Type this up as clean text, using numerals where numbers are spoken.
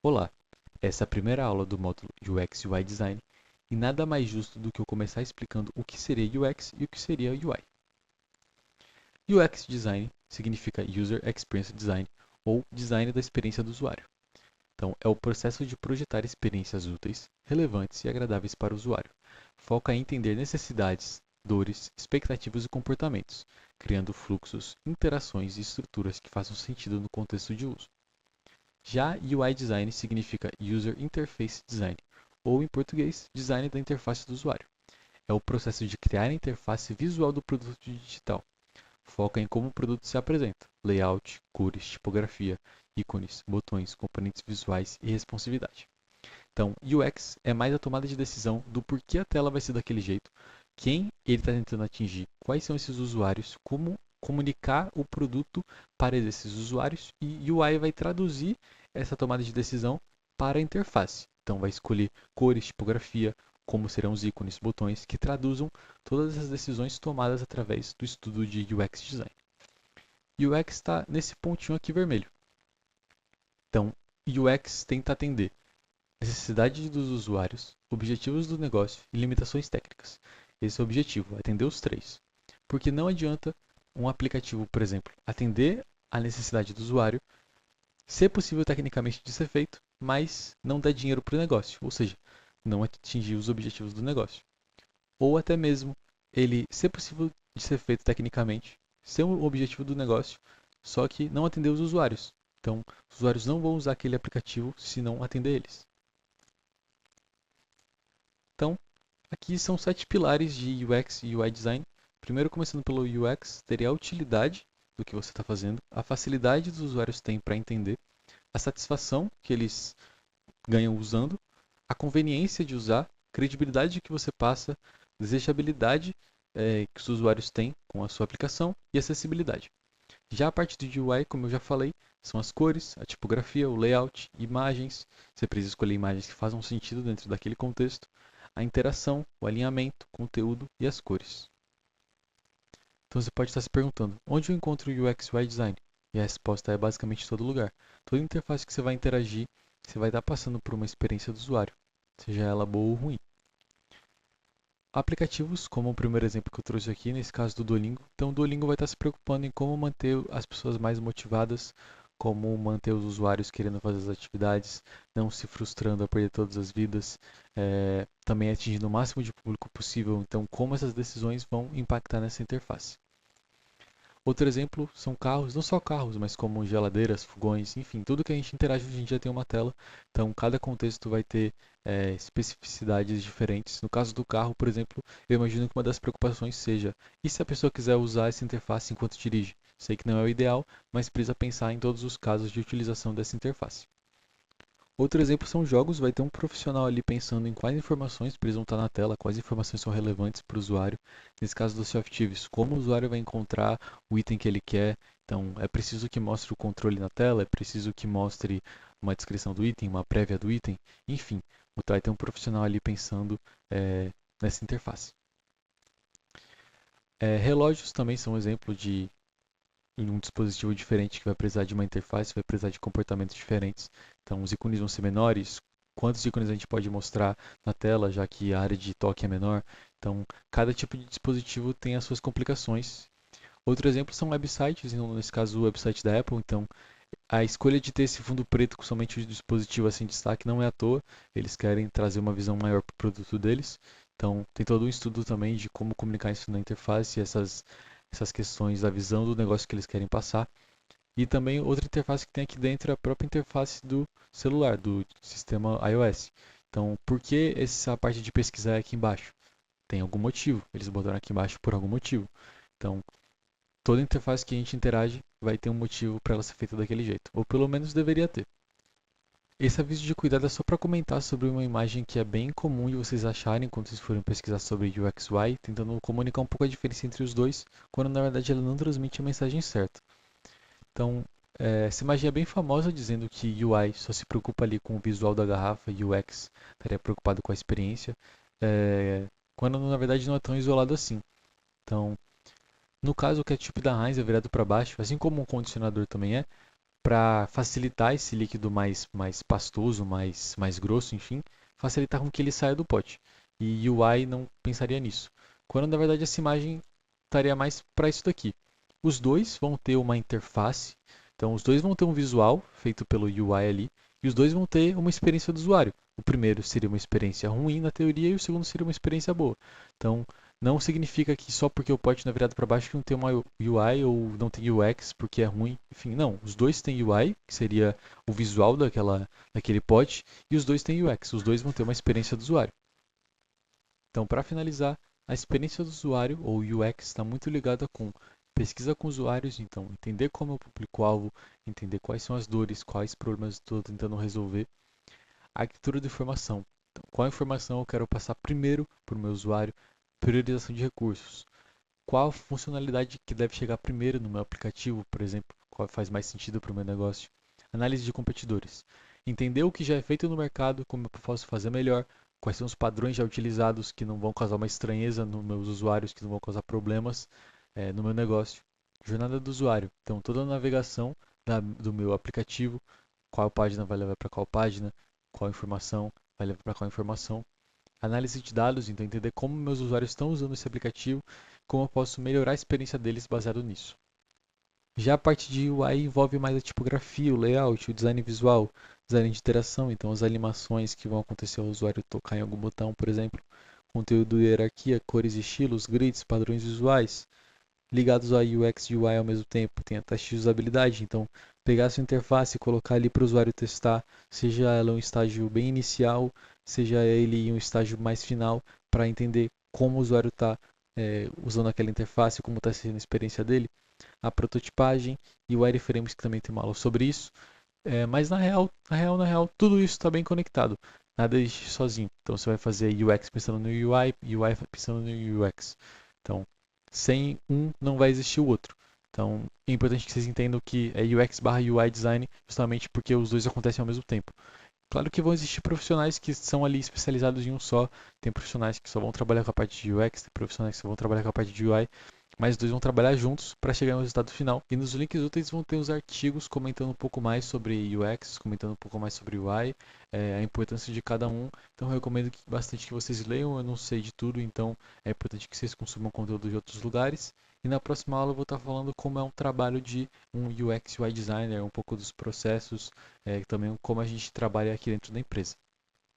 Olá, essa é a primeira aula do módulo UX UI Design e nada mais justo do que eu começar explicando o que seria UX e o que seria UI. UX Design significa User Experience Design ou Design da experiência do usuário. Então, é o processo de projetar experiências úteis, relevantes e agradáveis para o usuário. Foca em entender necessidades, dores, expectativas e comportamentos, criando fluxos, interações e estruturas que façam sentido no contexto de uso. Já UI Design significa User Interface Design, ou em português, Design da interface do usuário. É o processo de criar a interface visual do produto digital. Foca em como o produto se apresenta, layout, cores, tipografia, ícones, botões, componentes visuais e responsividade. Então, UX é mais a tomada de decisão do porquê a tela vai ser daquele jeito, quem ele está tentando atingir, quais são esses usuários, como comunicar o produto para esses usuários e UI vai traduzir essa tomada de decisão para a interface. Então, vai escolher cores, tipografia, como serão os ícones, botões que traduzam todas as decisões tomadas através do estudo de UX Design. UX está nesse pontinho aqui vermelho. Então, UX tenta atender necessidade dos usuários, objetivos do negócio e limitações técnicas. Esse é o objetivo, atender os três. Porque não adianta um aplicativo, por exemplo, atender a necessidade do usuário, ser possível tecnicamente de ser feito, mas não dar dinheiro para o negócio, ou seja, não atingir os objetivos do negócio. Ou até mesmo ele ser possível de ser feito tecnicamente, ser o objetivo do negócio, só que não atender os usuários. Então, os usuários não vão usar aquele aplicativo se não atender eles. Então, aqui são 7 pilares de UX e UI Design. Primeiro, começando pelo UX, teria a utilidade do que você está fazendo, a facilidade dos usuários têm para entender, a satisfação que eles ganham usando, a conveniência de usar, credibilidade que você passa, desejabilidade que os usuários têm com a sua aplicação e acessibilidade. Já a parte do UI, como eu já falei, são as cores, a tipografia, o layout, imagens. Você precisa escolher imagens que façam sentido dentro daquele contexto, a interação, o alinhamento, conteúdo e as cores. Então você pode estar se perguntando, onde eu encontro o UX UI Design? E a resposta é basicamente em todo lugar. Toda interface que você vai interagir, você vai estar passando por uma experiência do usuário, seja ela boa ou ruim. Aplicativos, como o primeiro exemplo que eu trouxe aqui, nesse caso do Duolingo. Então, o Duolingo vai estar se preocupando em como manter as pessoas mais motivadas, como manter os usuários querendo fazer as atividades, não se frustrando a perder todas as vidas, também atingindo o máximo de público possível. Então, como essas decisões vão impactar nessa interface. Outro exemplo são carros, não só carros, mas como geladeiras, fogões, enfim, tudo que a gente interage hoje em dia tem uma tela. Então, cada contexto vai ter especificidades diferentes. No caso do carro, por exemplo, eu imagino que uma das preocupações seja: e se a pessoa quiser usar essa interface enquanto dirige? Sei que não é o ideal, mas precisa pensar em todos os casos de utilização dessa interface. Outro exemplo são jogos, vai ter um profissional ali pensando em quais informações precisam estar na tela, quais informações são relevantes para o usuário. Nesse caso do Self-Tives, como o usuário vai encontrar o item que ele quer. Então, é preciso que mostre o controle na tela, é preciso que mostre uma descrição do item, uma prévia do item. Enfim, vai ter um profissional ali pensando nessa interface. Relógios também são um exemplo de em um dispositivo diferente que vai precisar de uma interface, vai precisar de comportamentos diferentes. Então, os ícones vão ser menores. Quantos ícones a gente pode mostrar na tela, já que a área de toque é menor? Então, cada tipo de dispositivo tem as suas complicações. Outro exemplo são websites, nesse caso o website da Apple. Então, a escolha de ter esse fundo preto com somente o dispositivo assim em destaque não é à toa. Eles querem trazer uma visão maior para o produto deles. Então, tem todo um estudo também de como comunicar isso na interface, essas questões da visão do negócio que eles querem passar. E também outra interface que tem aqui dentro é a própria interface do celular, do sistema iOS. Então, por que essa parte de pesquisar é aqui embaixo? Tem algum motivo. Eles botaram aqui embaixo por algum motivo. Então, toda interface que a gente interage vai ter um motivo para ela ser feita daquele jeito. Ou pelo menos deveria ter. Esse aviso de cuidado é só para comentar sobre uma imagem que é bem comum de vocês acharem quando vocês forem pesquisar sobre UX UI, tentando comunicar um pouco a diferença entre os dois, quando na verdade ela não transmite a mensagem certa. Então, essa imagem é bem famosa, dizendo que UI só se preocupa ali com o visual da garrafa e UX estaria preocupado com a experiência, quando na verdade não é tão isolado assim. Então, no caso, o ketchup da Heinz é virado para baixo, assim como um condicionador também é. para facilitar esse líquido mais pastoso, mais grosso, enfim, facilitar com que ele saia do pote. E UI não pensaria nisso. Quando na verdade essa imagem estaria mais para isso daqui. Os dois vão ter uma interface, então os dois vão ter um visual feito pelo UI ali, e os dois vão ter uma experiência do usuário. O primeiro seria uma experiência ruim na teoria e o segundo seria uma experiência boa. Então, não significa que só porque o pote não é virado para baixo que não tem uma UI ou não tem UX porque é ruim. Enfim, não. Os dois têm UI, que seria o visual daquele pote, e os dois têm UX. Os dois vão ter uma experiência do usuário. Então, para finalizar, a experiência do usuário, ou UX, está muito ligada com pesquisa com usuários, então entender como é o público-alvo, entender quais são as dores, quais problemas estou tentando resolver. A arquitetura de informação. Então, qual informação eu quero passar primeiro para o meu usuário? Priorização de recursos. Qual funcionalidade que deve chegar primeiro no meu aplicativo, por exemplo? Qual faz mais sentido para o meu negócio? Análise de competidores. Entender o que já é feito no mercado, como eu posso fazer melhor, quais são os padrões já utilizados que não vão causar uma estranheza nos meus usuários, que não vão causar problemas no meu negócio. Jornada do usuário. Então, toda a navegação do meu aplicativo, qual página vai levar para qual página, qual informação vai levar para qual informação. Análise de dados, então entender como meus usuários estão usando esse aplicativo, como eu posso melhorar a experiência deles baseado nisso. Já a parte de UI envolve mais a tipografia, o layout, o design visual, design de interação, então as animações que vão acontecer ao usuário tocar em algum botão, por exemplo, conteúdo de hierarquia, cores e estilos, grids, padrões visuais, ligados a UX e UI ao mesmo tempo. Tem a teste de usabilidade, então pegar a sua interface e colocar ali para o usuário testar, seja ela um estágio bem inicial, seja ele um estágio mais final, para entender como o usuário está usando aquela interface, como está sendo a experiência dele. A prototipagem e o wireframes, que também tem uma aula sobre isso. Mas na real, tudo isso está bem conectado. Nada existe sozinho. Então você vai fazer UX pensando no UI, UI pensando no UX. Então, sem um, não vai existir o outro. Então, é importante que vocês entendam que é UX barra UI design, justamente porque os dois acontecem ao mesmo tempo. Claro que vão existir profissionais que são ali especializados em um só. Tem profissionais que só vão trabalhar com a parte de UX, tem profissionais que só vão trabalhar com a parte de UI, mas os dois vão trabalhar juntos para chegar no resultado final. E nos links úteis vão ter os artigos comentando um pouco mais sobre UX, comentando um pouco mais sobre UI, a importância de cada um. Então eu recomendo bastante que vocês leiam. Eu não sei de tudo, então é importante que vocês consumam conteúdo de outros lugares. E na próxima aula eu vou estar falando como é um trabalho de um UX UI designer, um pouco dos processos, também como a gente trabalha aqui dentro da empresa.